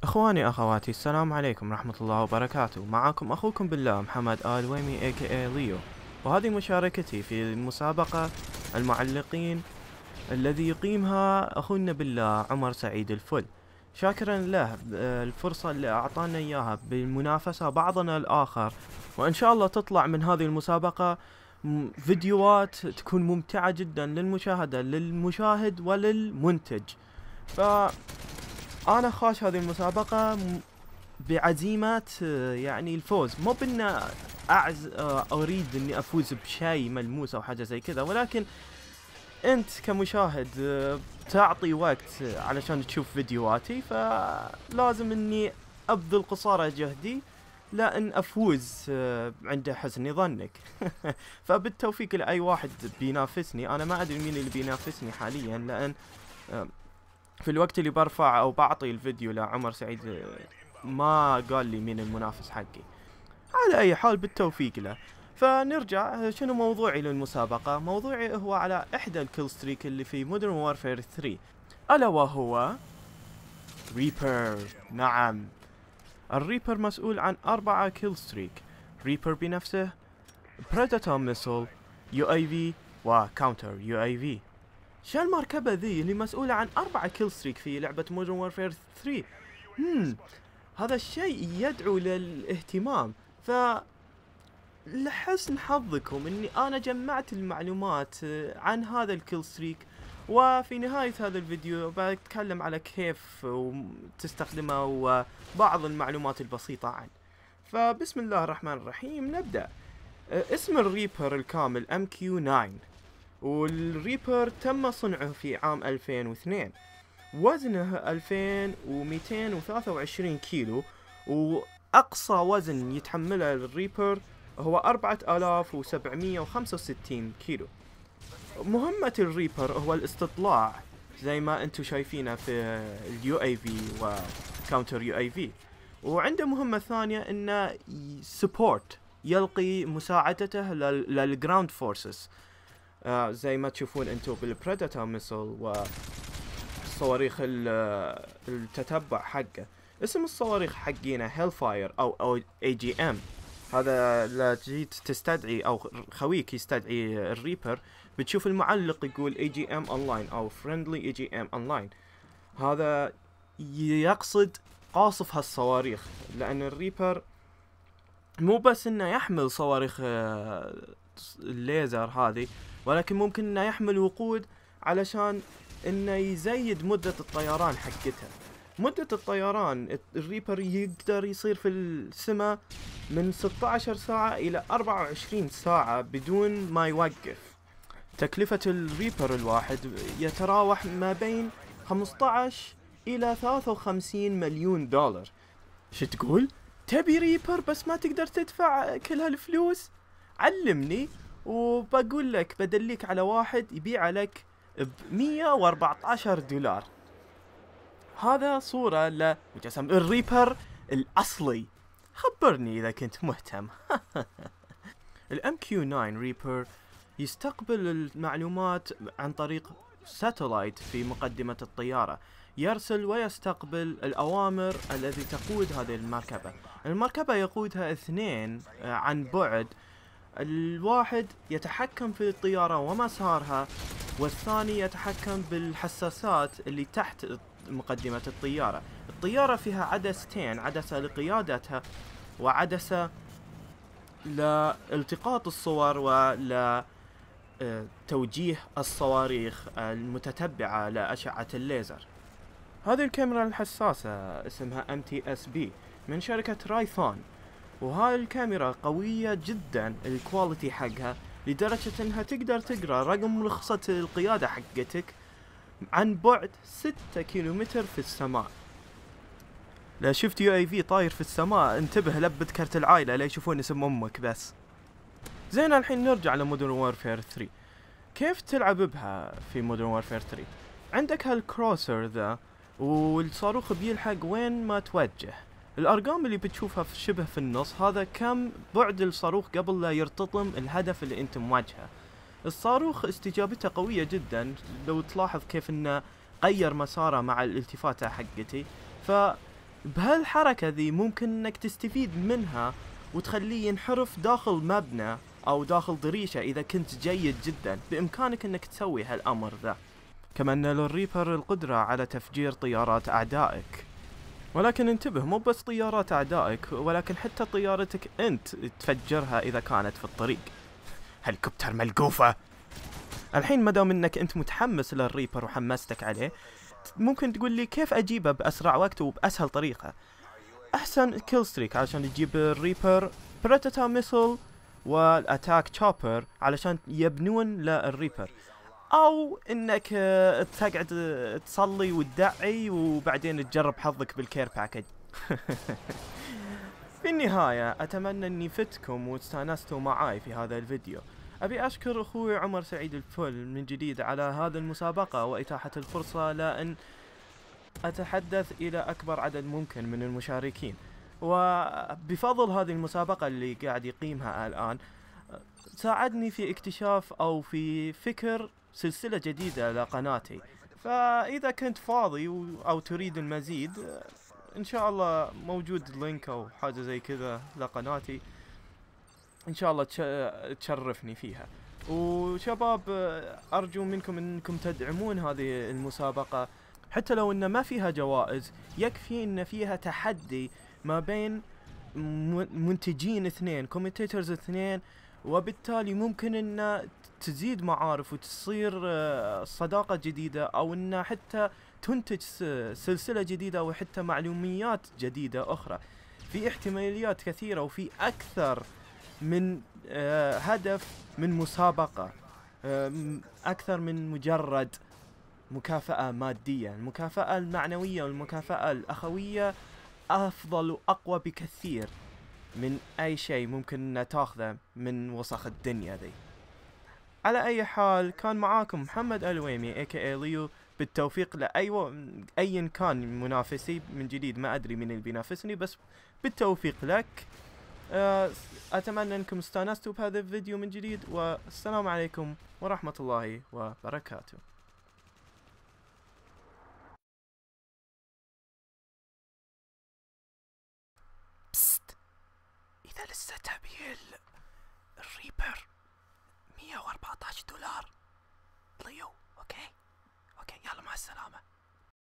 اخواني اخواتي، السلام عليكم ورحمة الله وبركاته. معكم اخوكم بالله محمد آل ويمي AKA ليو، وهذه مشاركتي في مسابقة المعلقين الذي يقيمها اخونا بالله عمر سعيد الفل. شاكرا له الفرصة اللي اعطانا اياها بالمنافسة بعضنا الاخر، وان شاء الله تطلع من هذه المسابقة فيديوهات تكون ممتعة جدا للمشاهدة للمشاهد وللمنتج. ف انا خاش هذه المسابقة بعزيمة يعني الفوز، مو بان اريد اني افوز بشيء ملموس او حاجة زي كذا، ولكن انت كمشاهد تعطي وقت علشان تشوف فيديوهاتي، فلازم اني ابذل قصارى جهدي لان افوز عند حسن ظنك. فبالتوفيق لاي واحد بينافسني. انا ما ادري مين اللي بينافسني حاليا، لان آه، في الوقت اللي برفع او بعطي الفيديو لعمر سعيد ما قال لي مين المنافس حقي. على اي حال بالتوفيق له. فنرجع، شنو موضوعي للمسابقة؟ موضوعي هو على احدى الكيل ستريك اللي في مودرن وارفير 3، الا وهو ريبر. نعم، الريبر مسؤول عن 4 كيل ستريك. ريبر بنفسه، بريداتور ميسل، UAV وكاونتر UAV. شو المركبة ذي اللي مسؤولة عن 4 كيل ستريك في لعبة مودرن وارفير 3؟ هذا الشيء يدعو للاهتمام. ف لحسن حظكم اني انا جمعت المعلومات عن هذا الكيل ستريك، وفي نهاية هذا الفيديو بتكلم على كيف تستخدمه وبعض المعلومات البسيطة عنه. فبسم الله الرحمن الرحيم نبدأ. اسم الريبر الكامل MQ9، والريبر تم صنعه في عام 2002. وزنه 2223 كيلو، وأقصى وزن يتحمله الريبر هو 4765 كيلو. مهمة الريبر هو الاستطلاع زي ما انتم شايفينه في اليو اي في وكاونتر يو اي في. وعنده مهمة ثانية انه سبورت، يلقي مساعدته للجراوند فورسز، زي ما تشوفون انتم بالبريداتور ميسل وصواريخ التتبع حقه. اسم الصواريخ حقينا هيل فاير او AGM. هذا لا جيت تستدعي او خويك يستدعي الريبر، بتشوف المعلق يقول AGM اونلاين او فريندلي AGM اونلاين. هذا يقصد قاصف هالصواريخ، لان الريبر مو بس انه يحمل صواريخ الليزر هذه، ولكن ممكن انه يحمل وقود علشان انه يزيد مدة الطيران حقتها. مدة الطيران الريبر يقدر يصير في السماء من 16 ساعة إلى 24 ساعة بدون ما يوقف. تكلفة الريبر الواحد يتراوح ما بين 15 إلى 53 مليون دولار. شو تقول؟ تبي ريبر بس ما تقدر تدفع كل هالفلوس؟ علمني وبقول لك بدليك على واحد يبيع لك ب 114 دولار. هذا صورة لمجسم الريبر الأصلي. خبرني إذا كنت مهتم. الام كيو 9 ريبر يستقبل المعلومات عن طريق ساتلايت في مقدمة الطيارة، يرسل ويستقبل الأوامر التي تقود هذه المركبة. المركبة يقودها 2 عن بعد، الواحد يتحكم في الطيارة ومسارها، والثاني يتحكم بالحساسات اللي تحت مقدمة الطيارة. الطيارة فيها عدستين، عدسة لقيادتها وعدسة لالتقاط الصور ولتوجيه الصواريخ المتتبعة لأشعة الليزر. هذه الكاميرا الحساسة اسمها MTSB من شركة رايثون، وهاي الكاميرا قوية جدا الكواليتي حقها، لدرجة انها تقدر تقرأ رقم رخصة القيادة حقتك عن بعد 6 كيلومتر في السماء. لا شفت يو اي في طاير في السماء انتبه، لبت كرت العائلة لا يشوفون اسم امك بس. زين، الحين نرجع لمودرن وارفير 3. كيف تلعب بها في مودرن وارفير 3؟ عندك هالكروسر ذا، والصاروخ بيلحق وين ما توجه. الارقام اللي بتشوفها في شبه في النص هذا كم بعد الصاروخ قبل لا يرتطم الهدف اللي انت مواجهه. الصاروخ استجابته قوية جدا، لو تلاحظ كيف انه غير مساره مع الالتفاتة حقتي. ف بهالحركة ذي ممكن انك تستفيد منها وتخليه ينحرف داخل مبنى او داخل ضريشة. اذا كنت جيد جدا بامكانك انك تسوي هالامر ذا. كما ان للريبر القدرة على تفجير طيارات اعدائك، ولكن انتبه، مو بس طيارات اعدائك ولكن حتى طيارتك انت تفجرها اذا كانت في الطريق. هليكوبتر ملقوفة. الحين مدام انك انت متحمس للريبر وحمستك عليه، ممكن تقول لي كيف اجيبه باسرع وقت وباسهل طريقة. احسن كيل ستريك علشان تجيب الريبر بريدتور ميسل والاتاك تشوبر علشان يبنون للريبر، او انك تقعد تصلي وتدعي وبعدين تجرب حظك بالكير باكج. في النهاية اتمنى اني فتكم واستانستوا معاي في هذا الفيديو. ابي اشكر اخوي عمر سعيد الفل من جديد على هذه المسابقة واتاحة الفرصة لان اتحدث الى اكبر عدد ممكن من المشاركين. وبفضل هذه المسابقة اللي قاعد يقيمها الان ساعدني في اكتشاف او في فكر سلسلة جديدة لقناتي. فاذا كنت فاضي او تريد المزيد، ان شاء الله موجود لينك او حاجة زي كذا لقناتي، ان شاء الله تشرفني فيها. وشباب ارجو منكم انكم تدعمون هذه المسابقة، حتى لو ان ما فيها جوائز، يكفي ان فيها تحدي ما بين منتجين اثنين، كومنتيترز اثنين، وبالتالي ممكن ان تزيد معارف وتصير صداقة جديدة، او ان حتى تنتج سلسلة جديدة وحتى معلوميات جديدة اخرى. في احتماليات كثيرة وفي اكثر من هدف من مسابقة، اكثر من مجرد مكافأة مادية. المكافأة المعنوية والمكافأة الأخوية أفضل وأقوى بكثير من أي شيء ممكن تاخذه من وسخ الدنيا ذي. على أي حال، كان معاكم محمد الويمي aka ليو. بالتوفيق أي كان منافسي. من جديد ما أدري من اللي بينافسني، بس بالتوفيق لك. أتمنى أنكم استانستوا بهذا الفيديو من جديد، والسلام عليكم ورحمة الله وبركاته. إذا لسه تبي الريبر $114 ليو. أوكي يلا مع السلامة.